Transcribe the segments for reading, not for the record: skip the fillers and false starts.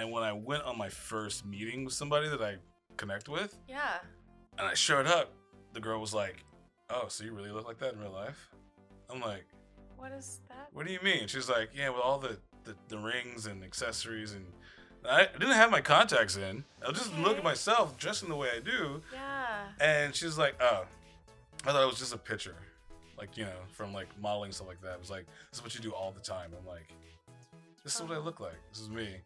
And when I went on my first meeting with somebody that I connect with, Yeah. and I showed up, the girl was like, "Oh, so you really look like that in real life?" I'm like, What is that? "What do you mean?" She's like, "Yeah, with all the rings and accessories, and I didn't have my contacts in. I was just look at myself dressing the way I do." Yeah. And she's like, "Oh, I thought it was just a picture, like, from like modeling stuff like that." It was like, "This is what you do all the time." I'm like, "This is what I look like. This is me."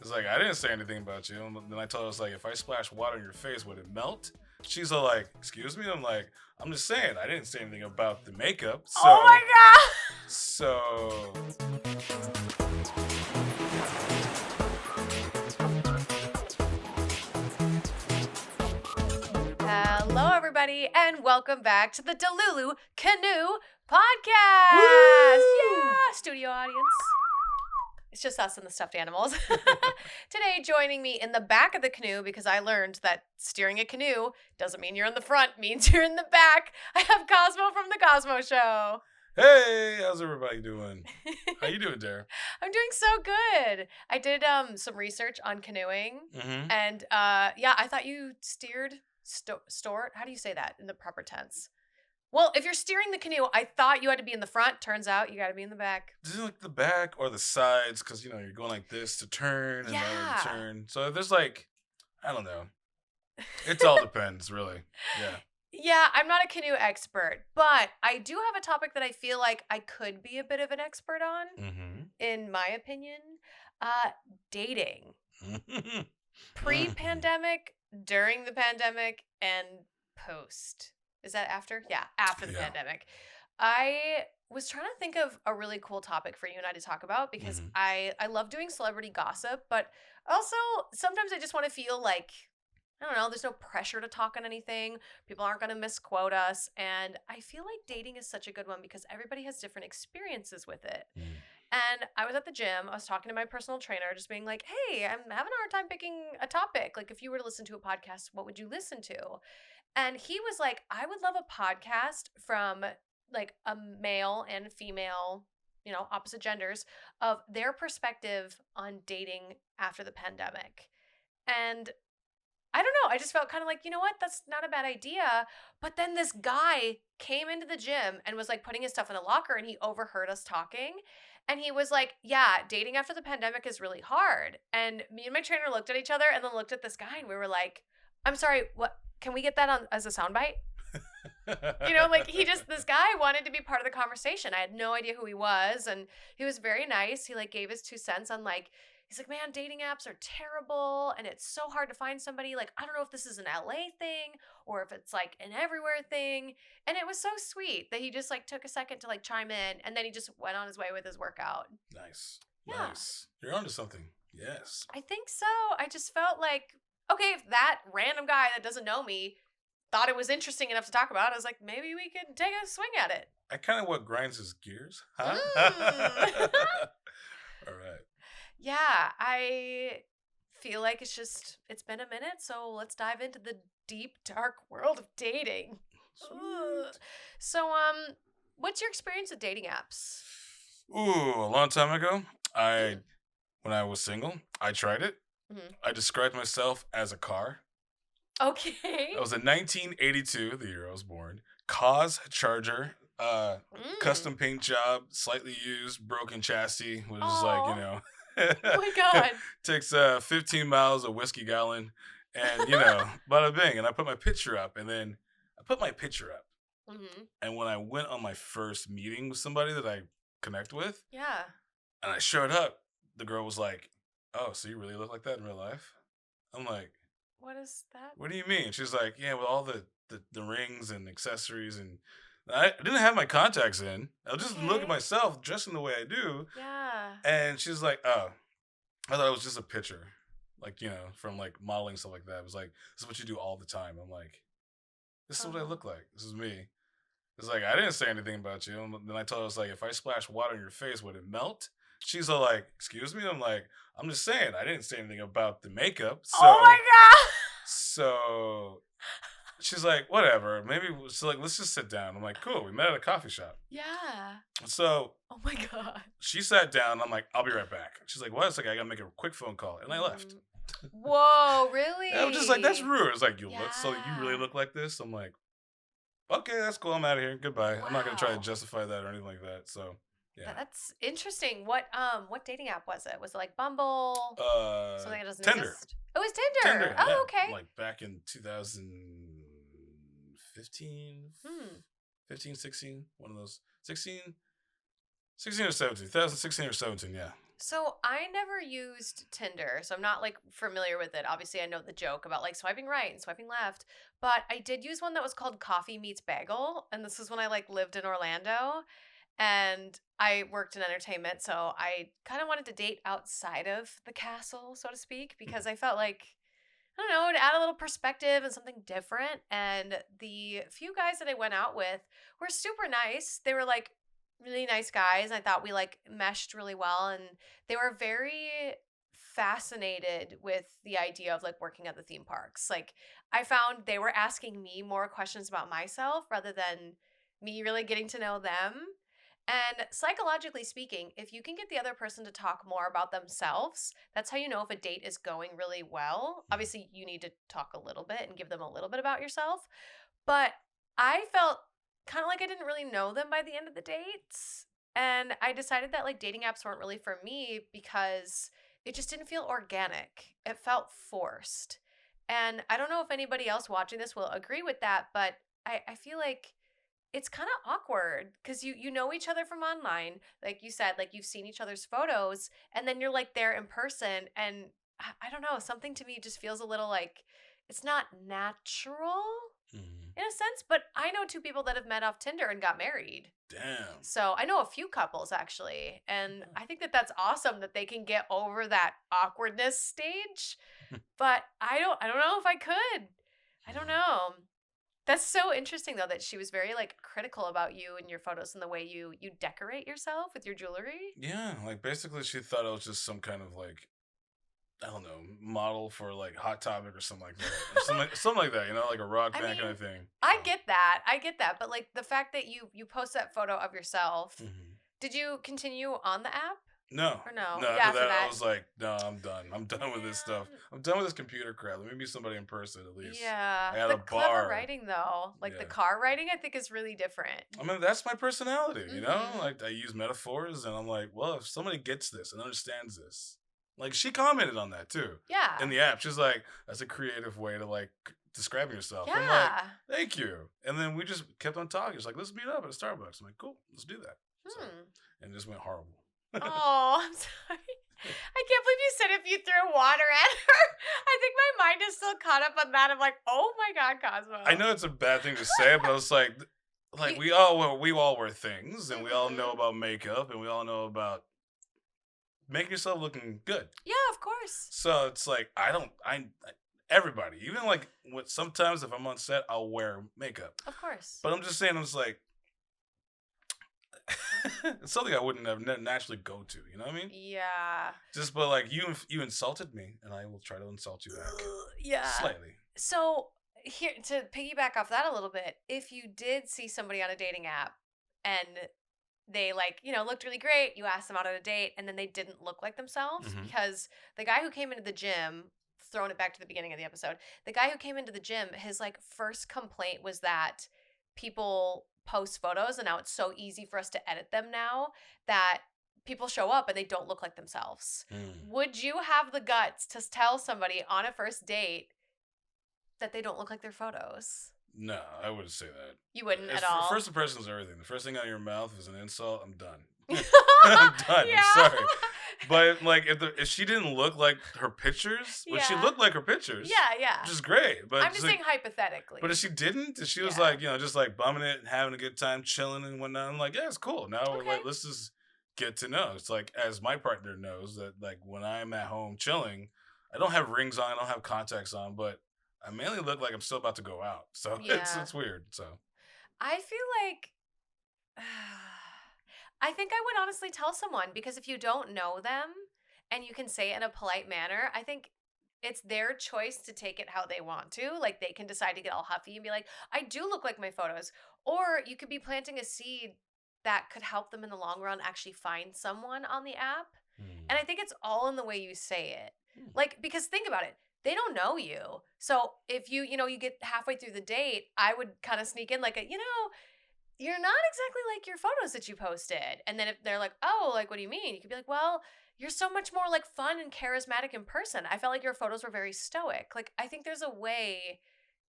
It's like, I didn't say anything about you. And then I told her, I was like, "If I splash water on your face, would it melt?" She's all like, "Excuse me?" I'm like, "I'm just saying, I didn't say anything about the makeup." So, Oh my god! So, Hello, everybody, and welcome back to the DeluluCanoe podcast. Yeah, studio audience. It's just us and the stuffed animals. Today, joining me in the back of the canoe, because I learned that steering a canoe doesn't mean you're in the front, means you're in the back. I have Cosmo from the Cosmo Show. hey, how's everybody doing? How you doing, Dare? I'm doing so good. I did some research on canoeing, Mm-hmm. and I thought you steered, stored. How do you say that in the proper tense? Well, if you're steering the canoe, I thought you had to be in the front. Turns out you got to be in the back. Just like the back or the sides, because you're going like this to turn and then to turn. So there's like, I don't know. It all depends, really. Yeah. Yeah, I'm not a canoe expert, but I do have a topic that I feel like I could be a bit of an expert on, in my opinion. Dating. Pre-pandemic, during the pandemic, and post. Is that after? Yeah, after the pandemic. I was trying to think of a really cool topic for you and I to talk about because I love doing celebrity gossip, but also sometimes I just want to feel like, I don't know, there's no pressure to talk on anything. People aren't going to misquote us. And I feel like dating is such a good one because everybody has different experiences with it. And I was at the gym. I was talking to my personal trainer, just being like, hey, I'm having a hard time picking a topic. Like, if you were to listen to a podcast, what would you listen to? And he was like, I would love a podcast from like a male and female, opposite genders, of their perspective on dating after the pandemic. And I don't know. I just felt kind of like, you know what? That's not a bad idea. But then this guy came into the gym and was like putting his stuff in a locker and he overheard us talking. And he was like, yeah, dating after the pandemic is really hard. And me and my trainer looked at each other and then looked at this guy and we were like, I'm sorry, what? Can we get that on as a soundbite? This guy wanted to be part of the conversation. I had no idea who he was. And he was very nice. He like gave his 2 cents on like, he's like, man, dating apps are terrible and it's so hard to find somebody. Like, I don't know if this is an LA thing or if it's like an everywhere thing. And it was so sweet that he just like took a second to like chime in and then he just went on his way with his workout. Nice. Yeah. Nice. You're onto something. Yes. I think so. I just felt like, okay, if that random guy that doesn't know me thought it was interesting enough to talk about, I was like, maybe we could take a swing at it. I kind of what grinds his gears, huh? All right. Yeah, I feel like it's been a minute, so let's dive into the deep, dark world of dating. So, what's your experience with dating apps? Ooh, a long time ago, when I was single, I tried it. I described myself as a car. Okay. It was a 1982, the year I was born, Cause Charger, custom paint job, slightly used, broken chassis, which is like, Oh my God. takes 15 miles a whiskey gallon, and, bada bing. And I put my picture up, and and when I went on my first meeting with somebody that I connect with, and I showed up, the girl was like, "Oh, so you really look like that in real life?" I'm like, what is that? "What do you mean?" She's like, "Yeah, with all the rings and accessories, and I didn't have my contacts in. I was just look at myself dressing the way I do." Yeah. And she's like, "Oh, I thought it was just a picture, like, from like modeling stuff like that." It was like, "This is what you do all the time." I'm like, "This is what I look like. This is me." It's like, I didn't say anything about you. And then I told her, I was like, "If I splash water on your face, would it melt?" She's all like, "Excuse me?" I'm like, "I'm just saying, I didn't say anything about the makeup." So, oh my God. So she's like, whatever. Maybe so like let's just sit down. I'm like, cool. We met at a coffee shop. Yeah. So Oh my God. she sat down. I'm like, I'll be right back. She's like, what? It's like I gotta make a quick phone call, and I left. Whoa, really? I was just like, that's rude. It's like, you really Yeah. look like this. I'm like, okay, that's cool. I'm out of here. Goodbye. I'm not gonna try to Wow. justify that or anything like that. So yeah. That's interesting. What dating app was it? Was it like Bumble? Something that doesn't Tender. exist? Oh, it was Tinder. Yeah. Oh, okay. Like back in 2015, 15, 16, one of those. 16 or 17. 2016 or 17, yeah. So I never used Tinder, so I'm not like familiar with it. Obviously, I know the joke about like swiping right and swiping left, but I did use one that was called Coffee Meets Bagel, and this is when I like lived in Orlando, and I worked in entertainment, so I kind of wanted to date outside of the castle, so to speak, because I felt like I don't know, to add a little perspective and something different. And the few guys that I went out with were super nice. They were like really nice guys. I thought we like meshed really well, and they were very fascinated with the idea of like working at the theme parks. Like I found they were asking me more questions about myself rather than me really getting to know them. And psychologically speaking, if you can get the other person to talk more about themselves, that's how you know if a date is going really well. Obviously, you need to talk a little bit and give them a little bit about yourself. But I felt kind of like I didn't really know them by the end of the dates. And I decided that like dating apps weren't really for me because it just didn't feel organic. It felt forced. And I don't know if anybody else watching this will agree with that, but I feel like it's kind of awkward because you know each other from online, like you said, like you've seen each other's photos, and then you're like there in person, and I don't know, something to me just feels a little like it's not natural Mm-hmm. in a sense. But I know two people that have met off Tinder and got married, Damn. so I know a few couples actually, and I think that that's awesome that they can get over that awkwardness stage. But I don't know if I could. I don't know. That's so interesting though that she was very like critical about you and your photos and the way you decorate yourself with your jewelry. Yeah, like basically she thought I was just some kind of like I don't know model for like Hot Topic or something like that, or something like that. You know, like a rock I band kind mean, of thing. I get that. I get that. But like the fact that you post that photo of yourself, Mm-hmm. did you continue on the app No, or no? no. Yeah, After after that, I that. was like, no, I'm done. I'm done with this stuff. Man. I'm done with this computer crap. Let me be somebody in person at least. Yeah. I had The a clever bar. writing though. Like the Yeah. car writing I think is really different. I mean, that's my personality, you know? Mhm. Like, I use metaphors, and I'm like, well, if somebody gets this and understands this, like, she commented on that too Yeah. in the app. She's like, that's a creative way to, like, describing yourself. I'm like, Yeah. thank you. And then we just kept on talking. She's like, let's meet up at Starbucks. I'm like, cool, let's do that. So, Hmm. and it just went horrible. Oh, I'm sorry. I can't believe you said if you threw water at her. I think my mind is still caught up on that. I'm like, oh my God, Cosmo. I know it's a bad thing to say, but it's like You- we all wear things, and we all know Mhm. about makeup, and we all know about making yourself looking good. Yeah, of course. So it's like everybody, even like sometimes if I'm on set, I'll wear makeup. Of course. But I'm just saying, it's like it's something I wouldn't have naturally go to. You know what I mean? Yeah. Just but like you insulted me, and I will try to insult you back Yeah. slightly. So here to piggyback off that a little bit, if you did see somebody on a dating app and they like, looked really great, you asked them out on a date and then they didn't look like themselves Mhm. because the guy who came into the gym, throwing it back to the beginning of the episode, the guy who came into the gym, his like first complaint was that people post photos and now it's so easy for us to edit them now that people show up and they don't look like themselves. Would you have the guts to tell somebody on a first date that they don't look like their photos? No, I wouldn't say that. You wouldn't at all. First impressions are everything. The first thing out of your mouth is an insult. I'm done. I'm done. Yeah. I'm sorry. But like, if she didn't look like her pictures, which she Yeah. looked like her pictures, Yeah. which is great. But I'm just saying hypothetically. But if she didn't, if she was Yeah. like, just like bumming it and having a good time, chilling and whatnot, I'm like, yeah, it's cool. Now we're Okay. like, let's just get to know. It's like, as my partner knows that, like, when I'm at home chilling, I don't have rings on, I don't have contacts on, but I mainly look like I'm still about to go out. So Yeah. it's weird. So I feel like I think I would honestly tell someone because if you don't know them and you can say it in a polite manner, I think it's their choice to take it how they want to. Like, they can decide to get all huffy and be like, I do look like my photos. Or you could be planting a seed that could help them in the long run actually find someone on the app. And I think it's all in the way you say it. Like, because think about it. They don't know you. So if you get halfway through the date, I would kind of sneak in like you're not exactly like your photos that you posted. And then if they're like, oh, like, what do you mean? You could be like, well, you're so much more like fun and charismatic in person. I felt like your photos were very stoic. Like, I think there's a way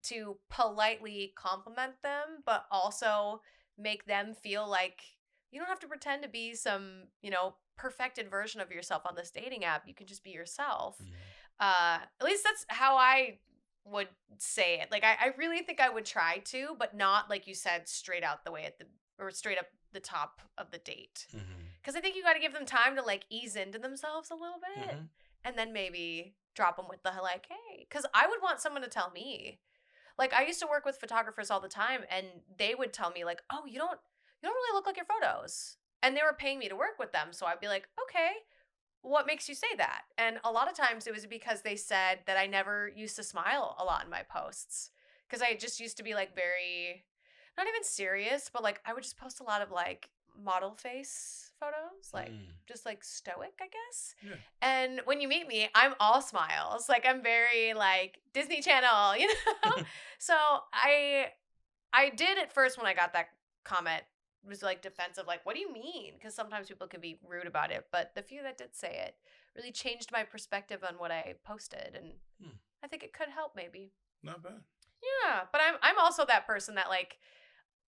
to politely compliment them, but also make them feel like you don't have to pretend to be some, perfected version of yourself on this dating app. You can just be yourself. At least that's how I would say it. Like, I really think I would try to, but not like you said, straight out the way or straight up the top of the date. Because I think you got to give them time to like ease into themselves a little bit, and then maybe drop them with the like, hey, because I would want someone to tell me. Like, I used to work with photographers all the time, and they would tell me like, oh, you don't really look like your photos, and they were paying me to work with them, so I'd be like, okay, what makes you say that? And a lot of times it was because they said that I never used to smile a lot in my posts, because I just used to be like very, not even serious, but like I would just post a lot of like model face photos, like just like stoic, I guess. Yeah. And when you meet me, I'm all smiles. Like, I'm very like Disney Channel, So I did at first when I got that comment was like defensive, like, what do you mean? Because sometimes people can be rude about it, but the few that did say it really changed my perspective on what I posted, and I think it could help maybe. Not bad. Yeah, but I'm also that person that like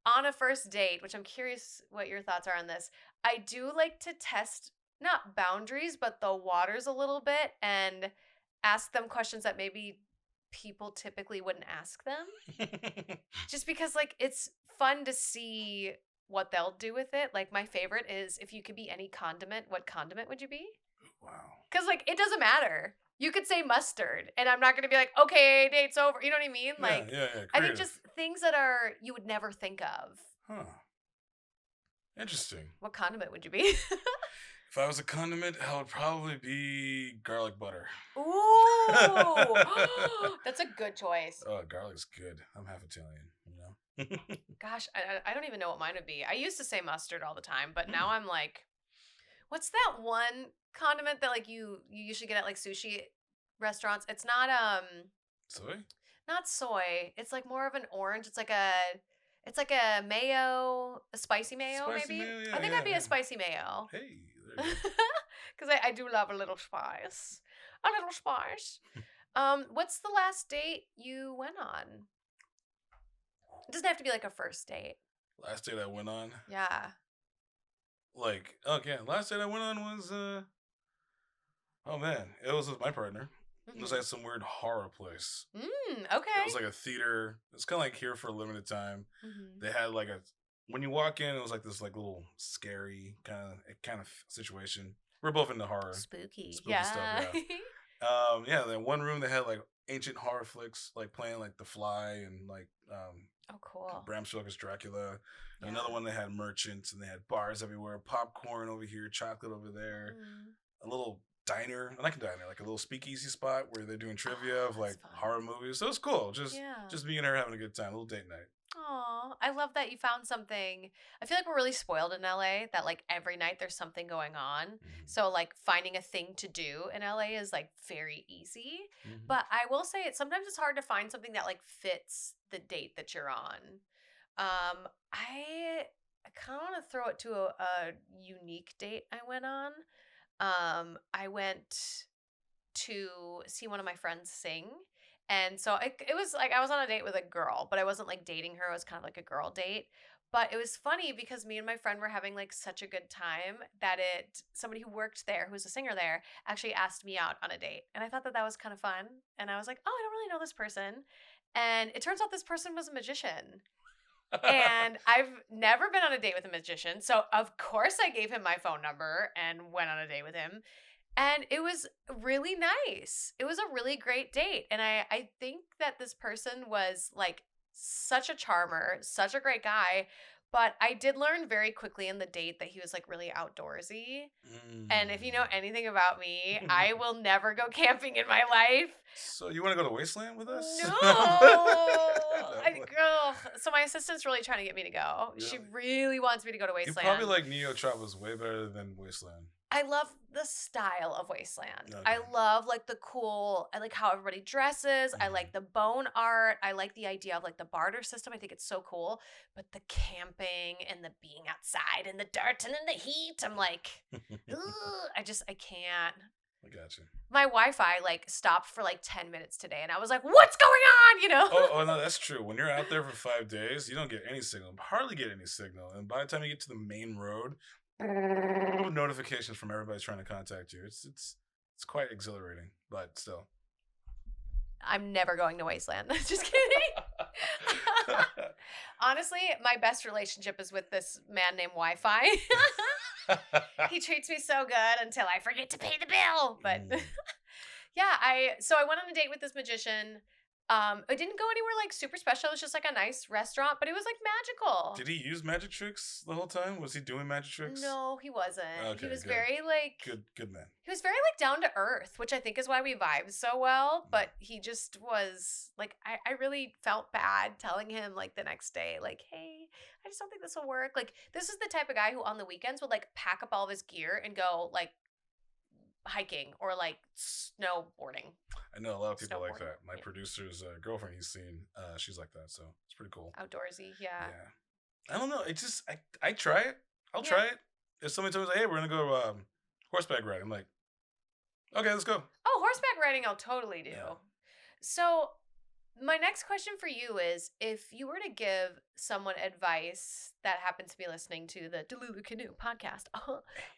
on a first date, which I'm curious what your thoughts are on this. I do like to test not boundaries, but the waters a little bit and ask them questions that maybe people typically wouldn't ask them. Just because like it's fun to see what they'll do with it. Like, my favorite is, if you could be any condiment, what condiment would you be? Wow. Because like it doesn't matter. You could say mustard, and I'm not going to be like, okay, date's over. You know what I mean? Like, yeah, I think just things that you would never think of. Huh. Interesting. What condiment would you be? If I was a condiment, I would probably be garlic butter. Ooh, that's a good choice. Oh, garlic's good. I'm half Italian, Gosh, I don't even know what mine would be. I used to say mustard all the time, but now I'm like, what's that one condiment that like you usually get at like sushi restaurants? It's not soy? Not soy. It's like more of an orange. It's like a mayo, a spicy mayo, maybe. Mayo, yeah, I think I'd be a spicy mayo. Hey, there you go. Because I do love a little spice. A little spice. What's the last date you went on? It doesn't have to be like a first date. Last date I went on? Yeah. Like, okay, last date I went on was, oh man, it was with my partner. It was like some weird horror place. Okay. It was like a theater. It's kind of like here for a limited time. They had like when you walk in, it was like this like little scary kind of situation. We're both into horror. Spooky stuff, yeah. Yeah, then one room they had like ancient horror flicks, like playing like The Fly and like oh, cool. Bram Stoker's Dracula. And another one they had merchants, and they had bars everywhere, popcorn over here, chocolate over there, a little diner, like a little speakeasy spot where they're doing trivia of like horror movies. So it was cool. Just me and her having a good time, a little date night. Aw, I love that you found something. I feel like we're really spoiled in LA that like every night there's something going on. So like finding a thing to do in LA is like very easy. But I will say sometimes it's hard to find something that like fits the date that you're on. I kind of want to throw it to a unique date I went on. I went to see one of my friends sing. And so it was like I was on a date with a girl, but I wasn't like dating her. It was kind of like a girl date. But it was funny because me and my friend were having like such a good time that somebody who worked there, who was a singer there, actually asked me out on a date. And I thought that was kind of fun. And I was like, oh, I don't really know this person. And it turns out this person was a magician. And I've never been on a date with a magician. So of course I gave him my phone number and went on a date with him. And it was really nice. It was a really great date. And I think that this person was like such a charmer, such a great guy. But I did learn very quickly in the date that he was like really outdoorsy. And if you know anything about me, I will never go camping in my life. So you want to go to Wasteland with us? No. No. So my assistant's really trying to get me to go. Really? She really wants me to go to Wasteland. You probably like Neo Travel's way better than Wasteland. I love the style of Wasteland. Okay. I love like the cool, I like how everybody dresses. I like the bone art. I like the idea of like the barter system. I think it's so cool. But the camping and the being outside in the dirt and in the heat, I'm like, I can't. I got you. My Wi-Fi like stopped for like 10 minutes today and I was like, what's going on? You know? Oh no, that's true. When you're out there for 5 days, you don't get any signal. Hardly get any signal. And by the time you get to the main road, notifications from everybody trying to contact you. It's quite exhilarating, but still. I'm never going to Wasteland. Just kidding. Honestly, my best relationship is with this man named Wi-Fi. He treats me so good until I forget to pay the bill. But yeah, I went on a date with this magician. It didn't go anywhere like super special. It was just like a nice restaurant, but it was like magical. Did he use magic tricks the whole time? Was he doing magic tricks? No, he wasn't. Okay, he was good. very like good man. He was very like down to earth, which I think is why we vibed so well. But he just was like, I really felt bad telling him like the next day, like, hey, I just don't think this will work. Like, this is the type of guy who on the weekends would like pack up all of his gear and go like hiking or like snowboarding. I know a lot of people like that. My producer's girlfriend he's seen, she's like that, so it's pretty cool. Outdoorsy, yeah. I don't know. It just I try it. I'll try it. If somebody tells me, hey, we're gonna go horseback riding, I'm like, okay, let's go. Oh, horseback riding I'll totally do. Yeah. So my next question for you is, if you were to give someone advice that happens to be listening to the DeluluCanoe podcast,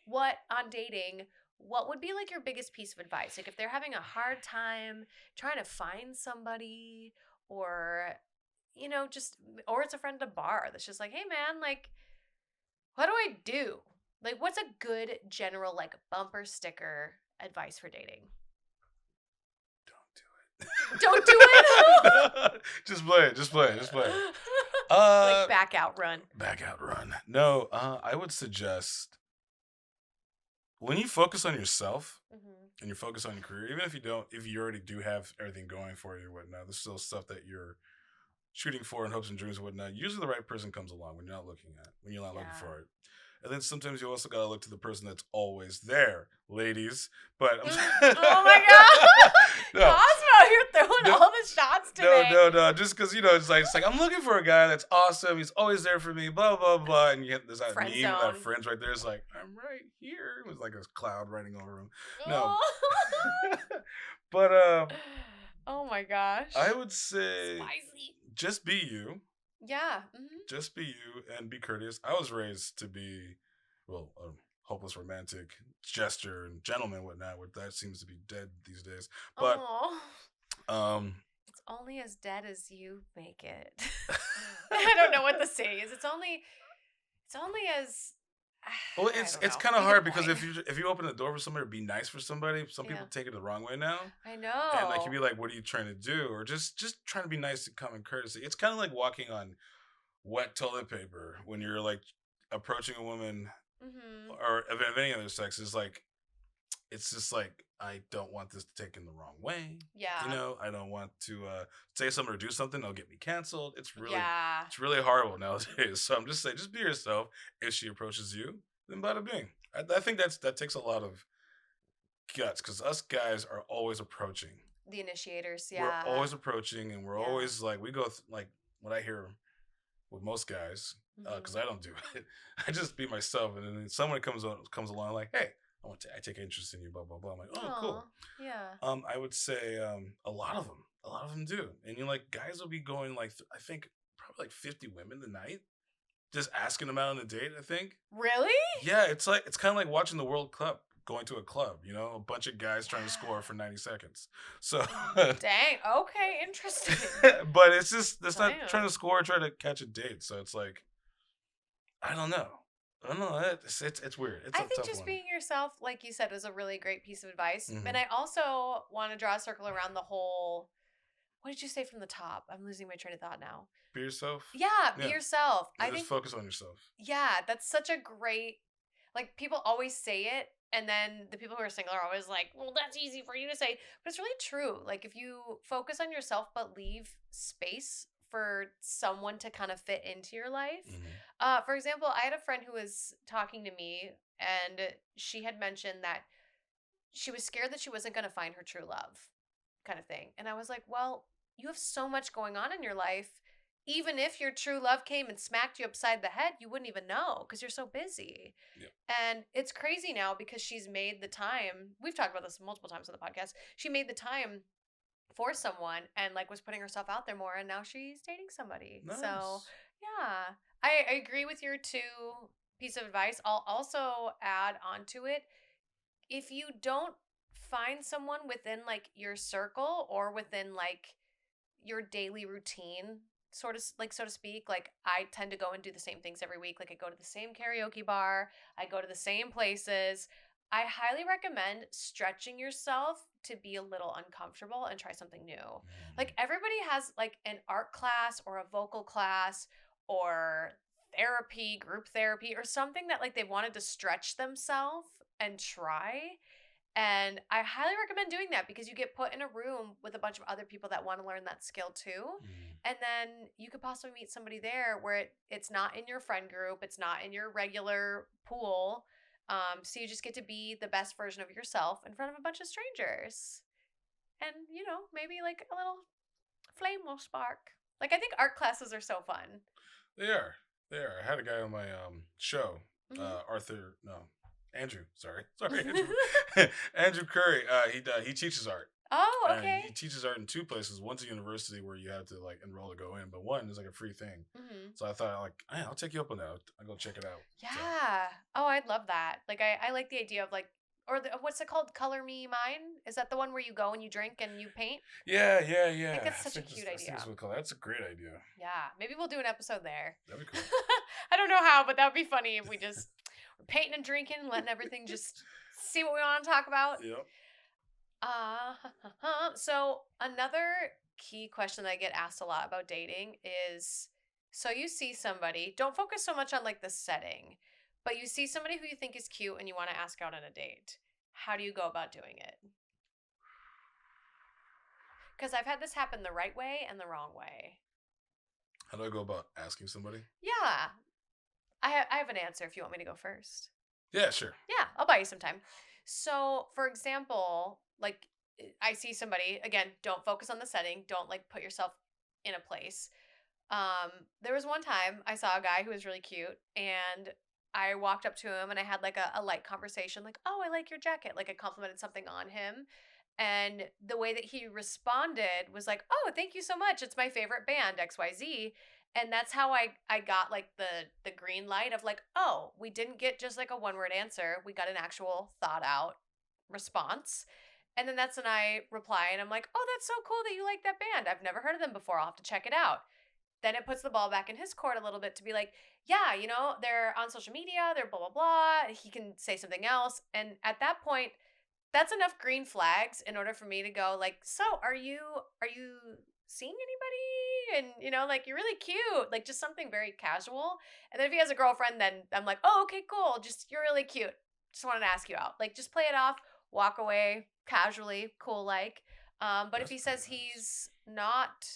what on dating, what would be like your biggest piece of advice? Like if they're having a hard time trying to find somebody, or, you know, or it's a friend at a bar that's just like, hey man, like, what do I do? Like, what's a good general like bumper sticker advice for dating? Don't do it. Just play it. Like back out, run. No, I would suggest when you focus on yourself and you focus on your career, even if you already do have everything going for you and whatnot, there's still stuff that you're shooting for in hopes and dreams and whatnot. Usually the right person comes along when you're not looking for it. And then sometimes you also gotta look to the person that's always there, ladies. But oh my god, no. Cosmo, you're throwing all the shots today. No. Just because it's like I'm looking for a guy that's awesome. He's always there for me. Blah blah blah. And you get this meme that friends right there is like, I'm right here. It was like a cloud riding over him. No, but oh my gosh, I would say spicy. Just be you. Yeah. Just be you and be courteous. I was raised to be, a hopeless romantic gesture and gentleman and whatnot. That seems to be dead these days. But it's only as dead as you make it. I don't know what the saying is. It's only as. Well, it's kind of hard because if you open the door for somebody or be nice for somebody, some people take it the wrong way now. I know. And like you'd be like, what are you trying to do? Or just trying to be nice and common courtesy. It's kind of like walking on wet toilet paper when you're like approaching a woman or of any other sex. It's just like, I don't want this to take in the wrong way. Yeah. You know, I don't want to say something or do something that'll get me canceled. It's really horrible nowadays. So I'm just saying, just be yourself. If she approaches you, then bada bing. I think that takes a lot of guts because us guys are always approaching. The initiators, yeah. We're always approaching, and we're always like, we go like what I hear with most guys, because I don't do it. I just be myself, and then someone comes along like, hey, I take interest in you, blah blah blah. I'm like, oh, cool. Yeah. I would say a lot of them do, and guys will be going like I think probably like 50 women a night, just asking them out on a date. I think. Really? Yeah, it's kind of like watching the World Cup. Going to a club, a bunch of guys trying to score for 90 seconds. So dang, okay, interesting. But it's not trying to score, trying to catch a date. So it's like, I don't know. It's weird. It's I think just being yourself, like you said, was a really great piece of advice. And I also want to draw a circle around the whole what did you say from the top? I'm losing my train of thought now. Be yourself. Yeah, be yourself. I think focus on yourself. Yeah, that's such a great, like, people always say it, and then the people who are single are always like, well, that's easy for you to say, but it's really true. Like, if you focus on yourself but leave space for someone to kind of fit into your life. For example, I had a friend who was talking to me, and she had mentioned that she was scared that she wasn't going to find her true love, kind of thing. And I was like, well, you have so much going on in your life. Even if your true love came and smacked you upside the head, you wouldn't even know because you're so busy. Yep. And it's crazy now because she's made the time. We've talked about this multiple times on the podcast. She made the time for someone and like was putting herself out there more, and now she's dating somebody. Nice. So yeah, I agree with your piece of advice. I'll also add onto it. If you don't find someone within like your circle or within like your daily routine, sort of like, so to speak, like I tend to go and do the same things every week. Like I go to the same karaoke bar, I go to the same places. I highly recommend stretching yourself to be a little uncomfortable and try something new. Like everybody has like an art class or a vocal class or therapy, group therapy, or something that like they wanted to stretch themselves and try. And I highly recommend doing that because you get put in a room with a bunch of other people that want to learn that skill too. And then you could possibly meet somebody there where it's not in your friend group, it's not in your regular pool. So you just get to be the best version of yourself in front of a bunch of strangers. And, you know, maybe like a little flame will spark. Like I think art classes are so fun. They are. I had a guy on my show, Andrew. Sorry, Andrew. Andrew Curry. He teaches art. Oh, okay. And he teaches art in two places. One's a university where you have to like enroll to go in, but one is like a free thing. So I thought like, hey, I'll take you up on that. I'll go check it out. Yeah. So. Oh, I'd love that. Like I like the idea of like, or what's it called? Color Me Mine? Is that the one where you go and you drink and you paint? Yeah. I think that's such a cute idea. That's a great idea. Yeah. Maybe we'll do an episode there. That'd be cool. I don't know how, but that would be funny if we just were painting and drinking, letting everything just see what we want to talk about. Yep. So another key question that I get asked a lot about dating is, so you see somebody, don't focus so much on like the setting, but you see somebody who you think is cute and you want to ask out on a date. How do you go about doing it? Because I've had this happen the right way and the wrong way. How do I go about asking somebody? Yeah. I have an answer if you want me to go first. Yeah, sure. Yeah, I'll buy you some time. So, for example, like I see somebody, again, don't focus on the setting. Don't like put yourself in a place. There was one time I saw a guy who was really cute and I walked up to him and I had like a light conversation, like, oh, I like your jacket. Like I complimented something on him. And the way that he responded was like, oh, thank you so much. It's my favorite band, XYZ. And that's how I got like the green light of like, oh, we didn't get just like a one-word answer. We got an actual thought out response. And then that's when I reply and I'm like, oh, that's so cool that you like that band. I've never heard of them before. I'll have to check it out. Then it puts the ball back in his court a little bit to be like, yeah, you know, they're on social media, they're blah, blah, blah. He can say something else. And at that point, that's enough green flags in order for me to go like, so are you seeing anybody? And, you know, like, you're really cute. Like, just something very casual. And then if he has a girlfriend, then I'm like, oh, okay, cool. Just, you're really cute. Just wanted to ask you out. Like, just play it off, walk away casually, cool like. But that's if he says he's not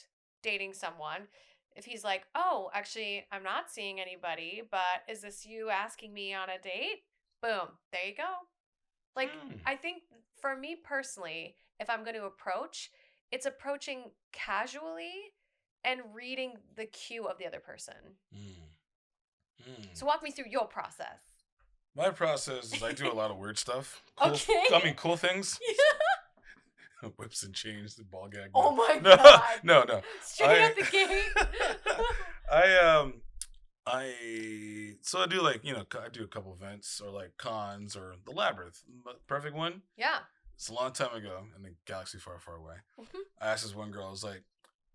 dating someone, if he's like, oh, actually, I'm not seeing anybody, but is this you asking me on a date? Boom, there you go. Like, I think for me personally, if I'm going to approach, it's approaching casually and reading the cue of the other person. So walk me through your process. My process is I do a lot of weird stuff. Cool things. Yeah. Whips and chains, the ball gag. Oh my God. No. Straight out the gate. I do like, I do a couple events or like cons or the Labyrinth. Perfect one. Yeah. It's a long time ago in a galaxy far, far away. I asked this one girl, I was like,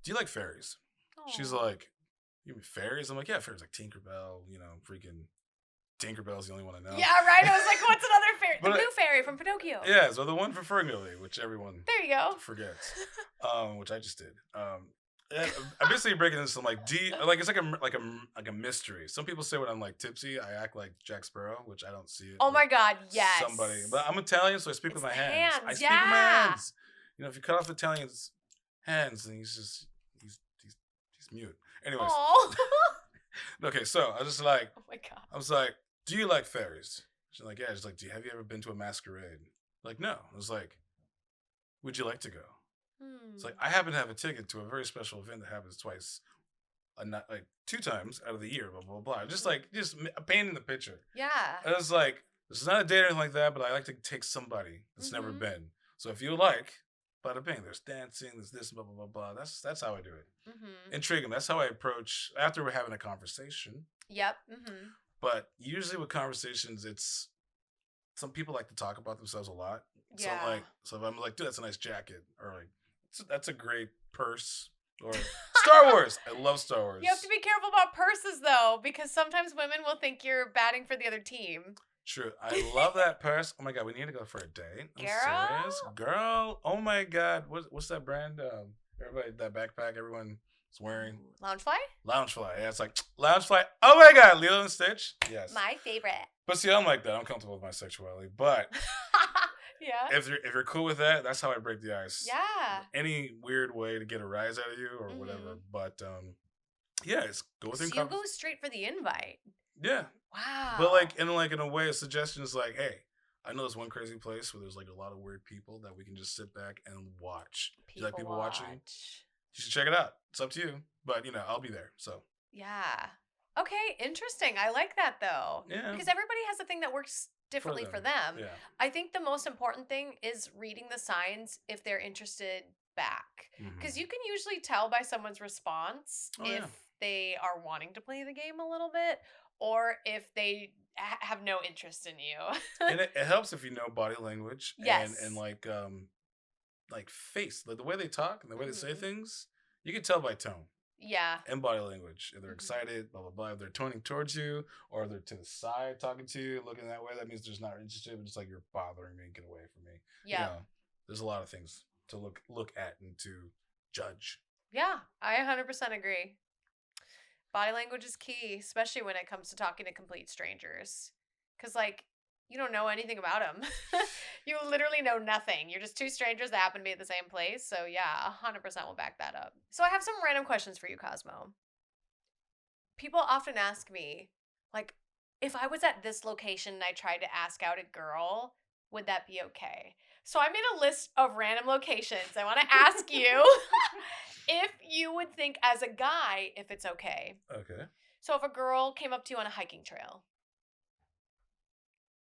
do you like fairies? Aww. She's like, you mean fairies? I'm like, yeah, fairies like Tinkerbell, freaking Tinkerbell's the only one I know. Yeah, right. I was like, what's another the blue fairy from Pinocchio. Yeah, so the one for Ferngully, which everyone there you go forgets, which I just did. I'm basically breaking into some like it's like a mystery. Some people say when I'm like tipsy, I act like Jack Sparrow, which I don't see it. Oh my God, yes. Somebody, but I'm Italian, so I speak with my hands. I speak with my hands. You know, if you cut off the Italian's hands, then he's mute. Anyways. Okay, so I was just like, oh my God. I was like, do you like fairies? She's like, yeah. She's like, have you ever been to a masquerade? Like, no. I was like, would you like to go? It's like, I happen to have a ticket to a very special event that happens twice, like 2 times out of the year, blah, blah, blah. Just painting the picture. Yeah. And it's like, this is not a date or anything like that, but I like to take somebody that's never been. So if you like, bada bing, there's dancing, there's this, blah, blah, blah, blah. That's how I do it. Intriguing. That's how I approach after we're having a conversation. Yep. But usually with conversations, it's some people like to talk about themselves a lot. Yeah. So if I'm like, dude, that's a nice jacket, or like, that's a great purse, or Star Wars. I love Star Wars. You have to be careful about purses though, because sometimes women will think you're batting for the other team. True. I love that purse. Oh my God, we need to go for a date. I'm serious. Girl. Oh my God. What's that brand? Everybody, that backpack everyone's wearing. Loungefly? Yeah, it's like Loungefly. Oh my God, Lilo and Stitch. Yes. My favorite. But see, I'm like that. I'm comfortable with my sexuality. But yeah. If you're cool with that, that's how I break the ice. Yeah. Any weird way to get a rise out of you or whatever. But yeah, it's go with so you go straight for the invite. Yeah. Wow. But in a way, a suggestion is like, hey, I know this one crazy place where there's like a lot of weird people that we can just sit back and watch. Do you like people watching? You should check it out. It's up to you. But I'll be there. So yeah. Okay, interesting. I like that though. Yeah. Because everybody has a thing that works differently for them. Yeah. I think the most important thing is reading the signs if they're interested back. Because you can usually tell by someone's response if they are wanting to play the game a little bit or if they have no interest in you. And it helps if you know body language. Yes. And like face, like the way they talk and the way they say things, you can tell by tone. Yeah. And body language. If they're excited, blah, blah, blah. If they're turning towards you or they're to the side talking to you, looking that way, that means they're just not interested, but it's like you're bothering me, get away from me. Yeah. There's a lot of things to look at and to judge. Yeah, I 100% agree. Body language is key, especially when it comes to talking to complete strangers. Because, you don't know anything about them. You literally know nothing. You're just 2 strangers that happen to be at the same place. So, yeah, 100% will back that up. So, I have some random questions for you, Cosmo. People often ask me, if I was at this location and I tried to ask out a girl, would that be okay? So, I made a list of random locations. I want to ask you if you would think as a guy if it's okay. Okay. So, if a girl came up to you on a hiking trail.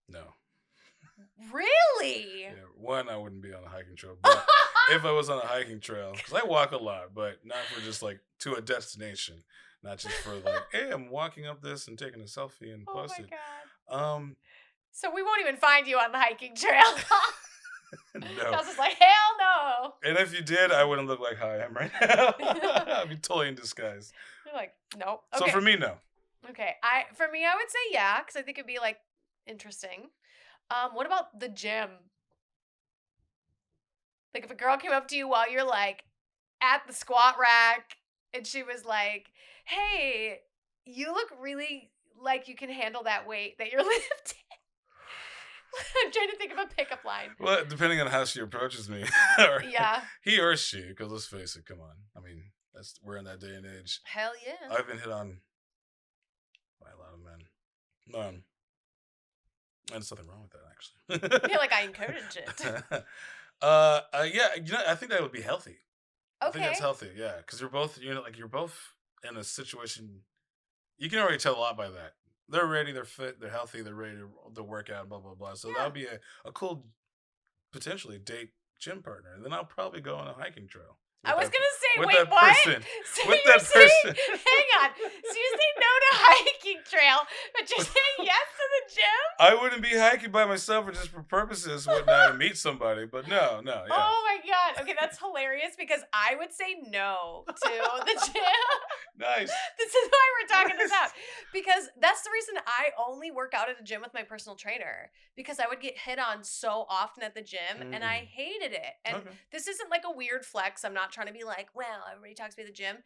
No. Really? Yeah, one, I wouldn't be on a hiking trail. But if I was on a hiking trail, because I walk a lot, but not for just to a destination. Not just for hey, I'm walking up this and taking a selfie and post it. Oh my God. So we won't even find you on the hiking trail. No. I was just like, hell no. And if you did, I wouldn't look like how I am right now. I'd be totally in disguise. You're like, nope. Okay. So for me, no. Okay. For me, I would say yeah, because I think it'd be interesting. What about the gym? If a girl came up to you while you're at the squat rack and she was like, hey, you look really like you can handle that weight that you're lifting. I'm trying to think of a pickup line. Well, depending on how she approaches me. Yeah. He or she, because let's face it, come on. I mean, we're in that day and age. Hell yeah. I've been hit on by a lot of men. And there's nothing wrong with that, actually. Yeah, I encourage it. Yeah, I think that would be healthy. Okay. I think that's healthy, yeah. Because you're both in a situation, you can already tell a lot by that. They're ready, they're fit, they're healthy, they're ready to work out, blah, blah, blah. So that would be a cool, potentially, date gym partner. And then I'll probably go on a hiking trail. I was going to say, with wait, that what? person. So With you're that saying, person. hang on. So you say no to hiking trail, but you're saying yes to the gym? I wouldn't be hiking by myself or just for purposes, whatnot, to meet somebody. But no, yeah. Oh my God. Okay, that's hilarious because I would say no to the gym. Nice. This is why we're talking this out. Because that's the reason I only work out at a gym with my personal trainer. Because I would get hit on so often at the gym and I hated it. And this isn't like a weird flex. I'm not trying to be like, well, everybody talks to me at the gym.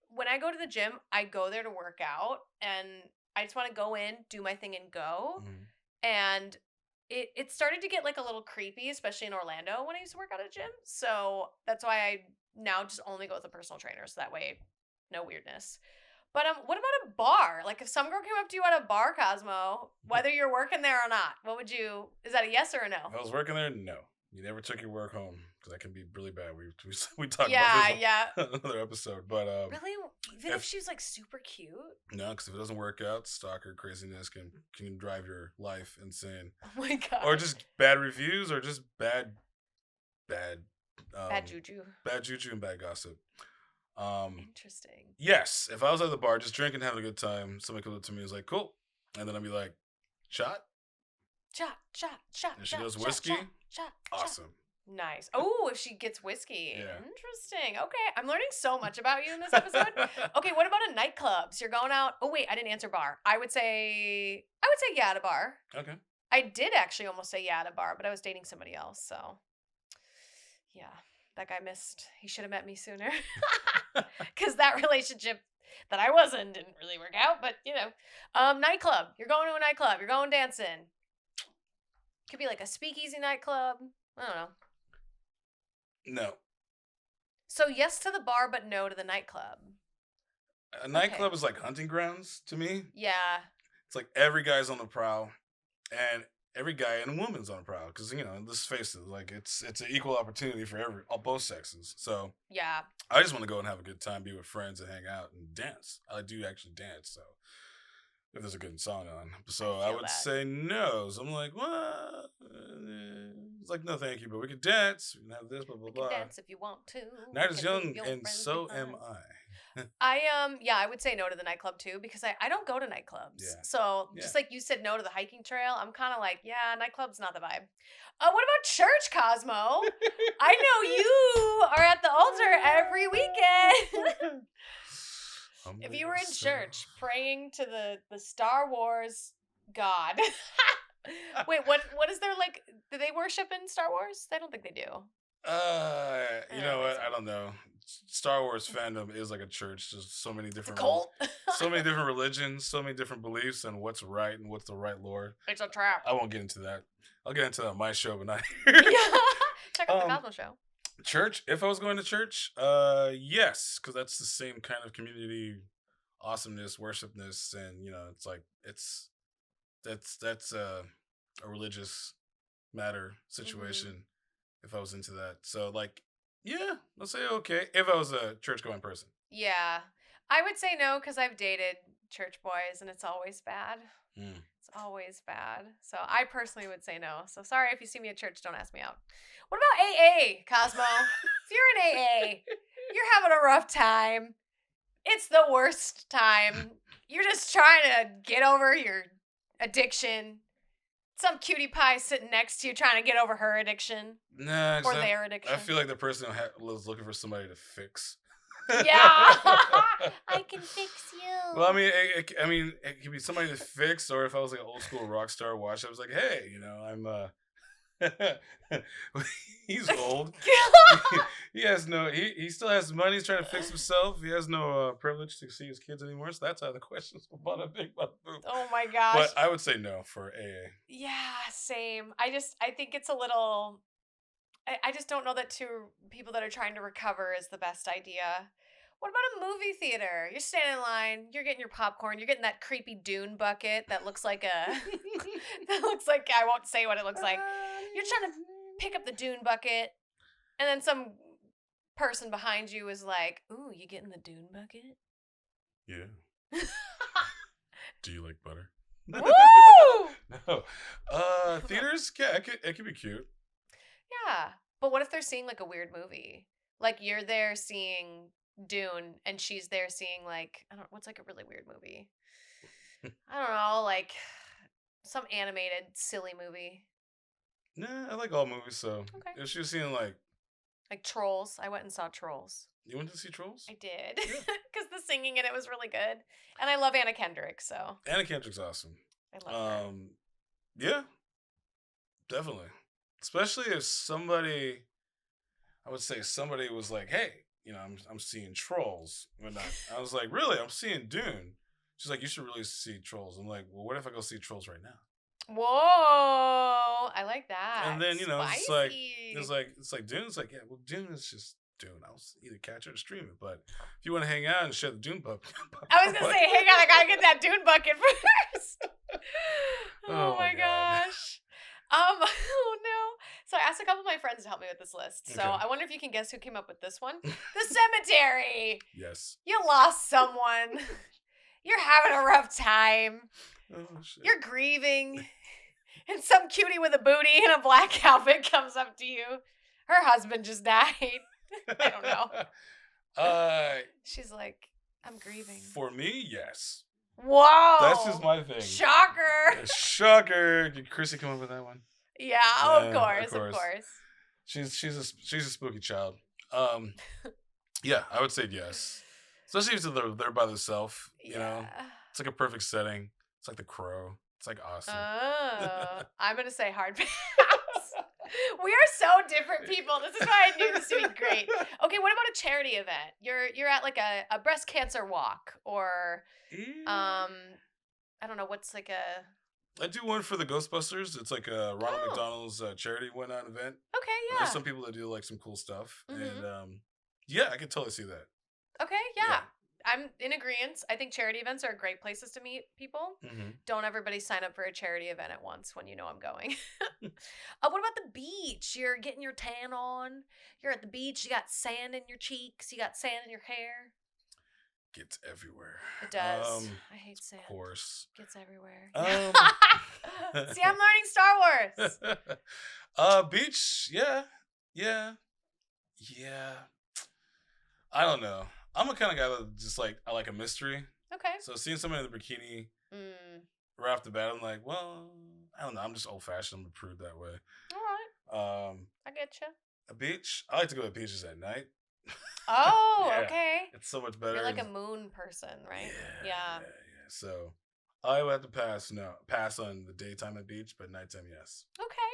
When I go to the gym, I go there to work out and I just want to go in, do my thing and go. And it started to get like a little creepy, especially in Orlando when I used to work out at a gym. So that's why I now just only go with a personal trainer. So that way, no weirdness. But what about a bar? Like if some girl came up to you at a bar, Cosmo, whether you're working there or not, is that a yes or a no? If I was working there, no. You never took your work home because that can be really bad. We talked about this on another episode. But really? Even if she's like super cute? No, because if it doesn't work out, stalker craziness can drive your life insane. Oh my God. Or just bad reviews or just bad juju. Bad juju and bad gossip. Interesting. Yes, if I was at the bar just drinking, having a good time, somebody comes up to me and is like, cool. And then I'd be like, shot? Shot. And she goes, whiskey? Shot. Awesome. Nice. Oh, if she gets whiskey. Yeah. Interesting. Okay. I'm learning so much about you in this episode. Okay, what about a nightclub? So you're going out. Oh, wait, I didn't answer bar. I would say yeah to bar. Okay. I did actually almost say yeah to bar, but I was dating somebody else, so yeah. That guy missed. He should have met me sooner. Because that relationship that I was in didn't really work out, but nightclub. You're going to a nightclub. You're going dancing. Could be like a speakeasy nightclub. I don't know. No. So yes to the bar, but no to the nightclub. A nightclub is like hunting grounds to me. Yeah. It's like every guy's on the prowl, and every guy and a woman's on the prowl. Because let's face it, like it's an equal opportunity for both sexes. So yeah, I just want to go and have a good time, be with friends, and hang out and dance. I do actually dance, so if there's a good song on. So I would say no. So I'm like, what? It's like, no, thank you, but we can dance. We can have this, blah, blah, blah. We can dance if you want to. Night is young, and so am I. I would say no to the nightclub too because I don't go to nightclubs. Yeah. So just like you said no to the hiking trail, I'm kind of like, yeah, nightclub's not the vibe. What about church, Cosmo? I know you are at the altar every weekend. If you were in church praying to the Star Wars God. Wait, what is there like? Do they worship in Star Wars? I don't think they do. You know what? I don't know. Star Wars fandom is like a church. There's so many different cult. So many different religions, so many different beliefs, and what's right and what's the right Lord. It's a trap. I won't get into that. I'll get into that on my show, but not here. Check out the Cosmo Show. Church. If I was going to church, yes, because that's the same kind of community awesomeness, worshipness, and it's like that's a religious matter situation. If I was into that, so like. Yeah, I'll say okay if I was a church-going person. Yeah. I would say no because I've dated church boys and it's always bad. It's always bad. So I personally would say no. So sorry if you see me at church, don't ask me out. What about AA, Cosmo? If you're in AA, you're having a rough time. It's the worst time. You're just trying to get over your addiction. Some cutie pie sitting next to you trying to get over her addiction. Nah, or their addiction. I feel like the person was looking for somebody to fix. Yeah, I can fix you. Well, I mean, it could be somebody to fix, or if I was like an old school rock star watch, I was like, hey, I'm he's old. He has he still has money. He's trying to fix himself. He has no privilege to see his kids anymore. So that's how the questions were bada bing, bada boom. Oh my gosh. But I would say no for AA. Yeah, same. I think it's a little. I just don't know that two people that are trying to recover is the best idea. What about a movie theater? You're standing in line, you're getting your popcorn, you're getting that creepy Dune bucket that looks like I won't say what it looks like. You're trying to pick up the Dune bucket, and then some person behind you is like, ooh, you getting the Dune bucket? Yeah. Do you like butter? Woo! No. Theaters, yeah, it could be cute. Yeah. But what if they're seeing like a weird movie? Like you're there seeing Dune and she's there seeing like, I don't know, what's like a really weird movie? I don't know, like some animated silly movie. Nah, I like all movies, so Okay. if she was seeing like Trolls. I went and saw Trolls. You went to see Trolls? I did. Because the singing in it was really good. And I love Anna Kendrick, so. Anna Kendrick's awesome. I love her. Yeah, definitely. Especially if somebody, I would say somebody was like, hey, I'm seeing Trolls. I was like, really? I'm seeing Dune. She's like, you should really see Trolls. I'm like, well, what if I go see Trolls right now? Whoa, I like that. And then, Spicy. it's like Dune. It's like, yeah, well, Dune is just Dune. I'll either catch it or stream it. But if you want to hang out and share the Dune bucket. I was going to say, hang on, I got to get that Dune bucket first. Oh my gosh. Oh no. So I asked a couple of my friends to help me with this list. So I wonder if you can guess who came up with this one. The cemetery. Yes. You lost someone. You're having a rough time. Oh, shit. You're grieving. And some cutie with a booty and a black outfit comes up to you. Her husband just died. I don't know. She's like, I'm grieving. For me, yes. Whoa. That's just my thing. Shocker. Shocker. Did Chrissy come up with that one? Yeah, of course. She's a spooky child. Yeah, I would say yes. Especially if they're there by themselves, you know? It's like a perfect setting. It's like The Crow. It's like awesome. Oh, I'm going to say hard pass. We are so different people. This is why I knew this would be great. Okay, what about a charity event? You're at like a breast cancer walk or I don't know, what's like a... I do one for the Ghostbusters. It's like a Ronald McDonald's charity went-on event. Okay, yeah. And there's some people that do like some cool stuff. Mm-hmm. And yeah, I could totally see that. Okay, yeah. I'm in agreement. I think charity events are great places to meet people. Mm-hmm. Don't everybody sign up for a charity event at once when you know I'm going. What about the beach? You're getting your tan on. You're at the beach. You got sand in your cheeks. You got sand in your hair. Gets everywhere. It does. I hate sand. Of course. Gets everywhere. See, I'm learning Star Wars. Beach. Yeah. I don't know. I'm a kind of guy that just I like a mystery. Okay. So seeing somebody in the bikini right off the bat, I'm like, well, I don't know. I'm just old fashioned. I'm a prude that way. All right. I get you. A beach. I like to go to beaches at night. Oh, okay. It's so much better. You're like a moon person, right? Yeah. So I would have to pass on the daytime at beach, but nighttime, yes. Okay.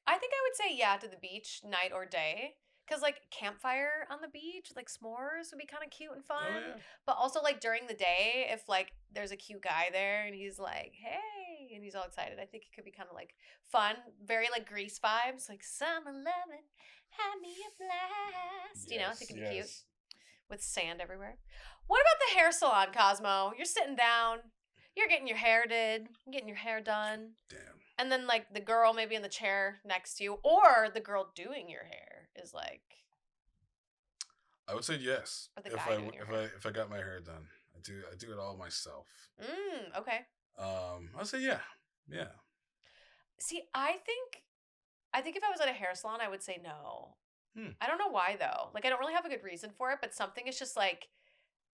I think I would say yeah to the beach, night or day. Because, like, campfire on the beach, like, s'mores would be kind of cute and fun. Oh, yeah. But also, like, during the day, if, like, there's a cute guy there and he's like, hey, and he's all excited, I think it could be kind of, like, fun. Very, like, Grease vibes. Like, summer lovin', had me a blast. Yes, you know, I think it'd be cute. With sand everywhere. What about the hair salon, Cosmo? You're sitting down. You're getting your hair getting your hair done. Damn. And then, like, the girl maybe in the chair next to you, or the girl doing your hair is like... I would say yes. Or the guy doing your hair. If I got my hair done. I do it all myself. Okay. I'd say yeah. Yeah. See, I think if I was at a hair salon, I would say no. I don't know why, though. Like, I don't really have a good reason for it, but something is just like...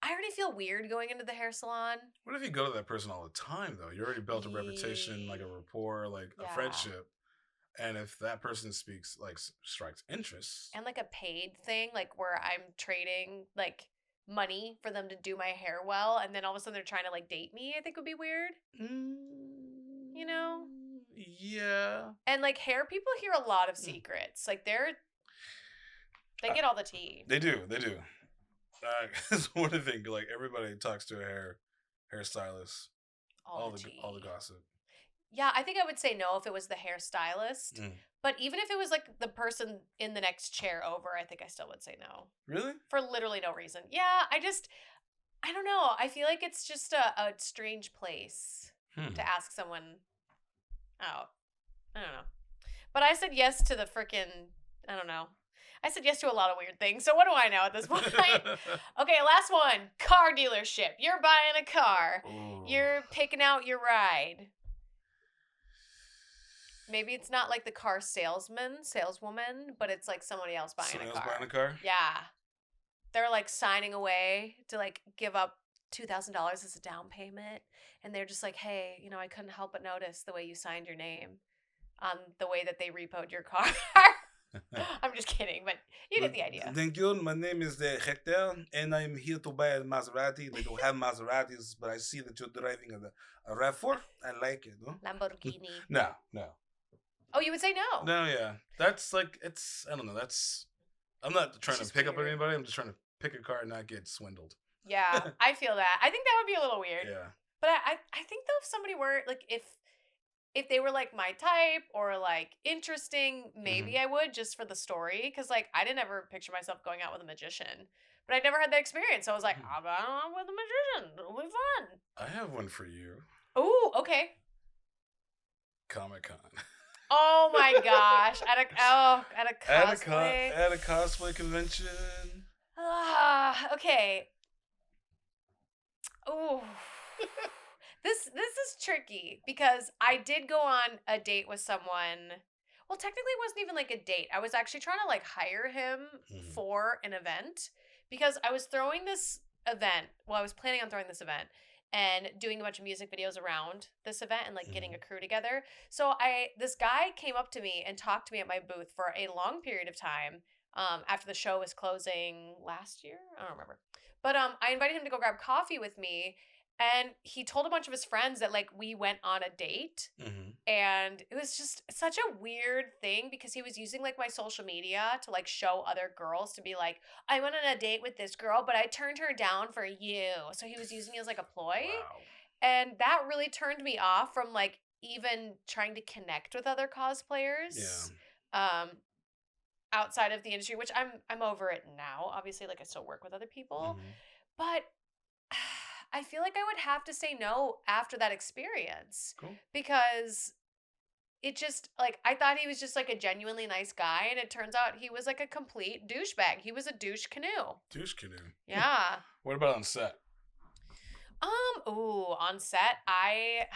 I already feel weird going into the hair salon. What if you go to that person all the time, though? You already built a reputation, like a rapport, like a friendship. And if that person strikes interest. And like a paid thing, like where I'm trading like money for them to do my hair well. And then all of a sudden they're trying to like date me, I think would be weird. You know? Yeah. And like hair people hear a lot of secrets. Like they get all the tea. They do. It's one of the things, like everybody talks to a hairstylist. All the gossip. Yeah, I think I would say no if it was the hairstylist. But even if it was like the person in the next chair over, I think I still would say no. Really? For literally no reason. Yeah, I don't know. I feel like it's just a strange place to ask someone out. I don't know. But I said yes to the frickin', I don't know. I said yes to a lot of weird things. So what do I know at this point? Okay, last one. Car dealership. You're buying a car. Ooh. You're picking out your ride. maybe it's not like the car saleswoman, but it's like somebody else buying Somebody a else car. buying a car? Yeah. They're like signing away to like give up $2,000 as a down payment. And they're just like, hey, you know, I couldn't help but notice the way you signed your name on the way that they repoed your car. I'm just kidding, but you get the idea. Thank you. My name is Hector, and I'm here to buy a Maserati. They don't have Maseratis, but I see that you're driving a RAV4. I like it, no? Lamborghini. No. Oh, you would say no? No, yeah. That's like, I don't know, I'm not trying to pick up on weird. anybody. I'm just trying to pick a car and not get swindled. Yeah, I feel that. I think that would be a little weird. Yeah. But I think though if somebody were like if they were like my type or like interesting, maybe I would just for the story because like I didn't ever picture myself going out with a magician, but I never had that experience. So I was like, I'm going out with a magician. It'll be fun. I have one for you. Ooh, okay. Comic-Con. Oh my gosh! At a cosplay. At a cosplay convention. Okay. Ooh. This is tricky because I did go on a date with someone. Well, technically it wasn't even like a date. I was actually trying to like hire him for an event because I was throwing this event. Well, I was planning on throwing this event and doing a bunch of music videos around this event and like getting a crew together. So this guy came up to me and talked to me at my booth for a long period of time after the show was closing last year. I don't remember. But I invited him to go grab coffee with me. And he told a bunch of his friends that, like, we went on a date. And it was just such a weird thing because he was using, like, my social media to, like, show other girls to be like, I went on a date with this girl, but I turned her down for you. So he was using it as, like, a ploy. Wow. And that really turned me off from, like, even trying to connect with other cosplayers. Yeah. Outside of the industry, which I'm over it now. Obviously, like, I still work with other people. But I feel like I would have to say no after that experience. Cool. Because it just, like, I thought he was just, like, a genuinely nice guy, and it turns out he was, like, a complete douchebag. He was a douche canoe. Douche canoe? Yeah. What about on set? On set, I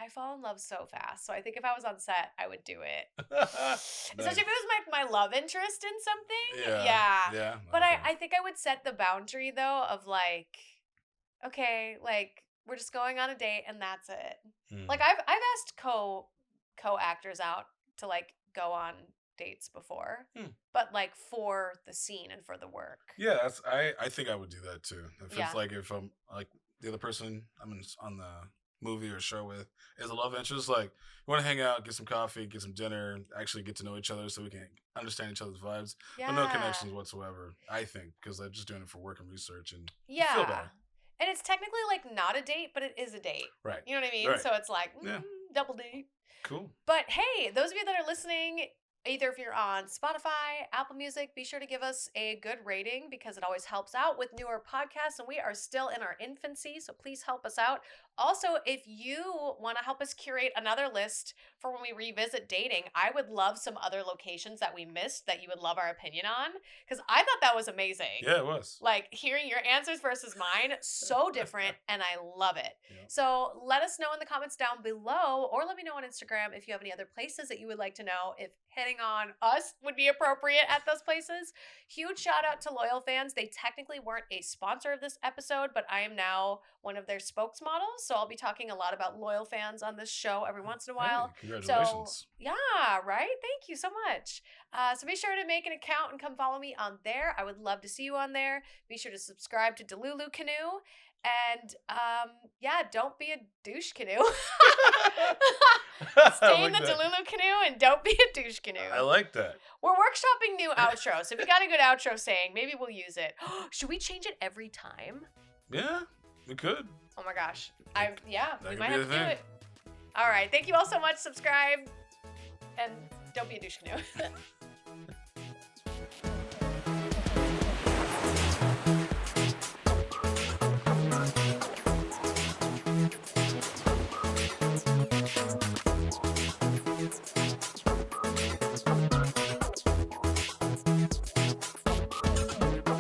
fall in love so fast. So I think if I was on set, I would do it. Especially if it was my love interest in something. Yeah. But okay. I think I would set the boundary, though, of, like, okay, like, we're just going on a date and that's it. Like, I've asked co-actors out to, like, go on dates before, but, like, for the scene and for the work. Yeah, I think I would do that too. If I'm like the other person I'm on the movie or show with is a love interest, like, you want to hang out, get some coffee, get some dinner, actually get to know each other so we can understand each other's vibes. Yeah. But no connections whatsoever, I think, because I'm just doing it for work and research and feel better. And it's technically, like, not a date, but it is a date. Right. You know what I mean? Right. So it's like, double date. Cool. But hey, those of you that are listening, either if you're on Spotify, Apple Music, be sure to give us a good rating because it always helps out with newer podcasts, and we are still in our infancy, so please help us out. Also, if you want to help us curate another list for when we revisit dating, I would love some other locations that we missed that you would love our opinion on, because I thought that was amazing. Yeah, it was. Like, hearing your answers versus mine, so different, and I love it. Yeah. So let us know in the comments down below, or let me know on Instagram if you have any other places that you would like to know if hitting on us would be appropriate at those places. Huge shout out to Loyal Fans. They technically weren't a sponsor of this episode, but I am now one of their spokesmodels. So I'll be talking a lot about Loyal Fans on this show every once in a while. Hey, congratulations. So, yeah, right? Thank you so much. So be sure to make an account and come follow me on there. I would love to see you on there. Be sure to subscribe to DeluluCanoe. And, don't be a douche canoe. Stay in the DeluluCanoe and don't be a douche canoe. I like that. We're workshopping new outros. So if you got a good outro saying, maybe we'll use it. Should we change it every time? Yeah, we could. Oh my gosh. We might have to do it. All right. Thank you all so much. Subscribe and don't be a douche canoe.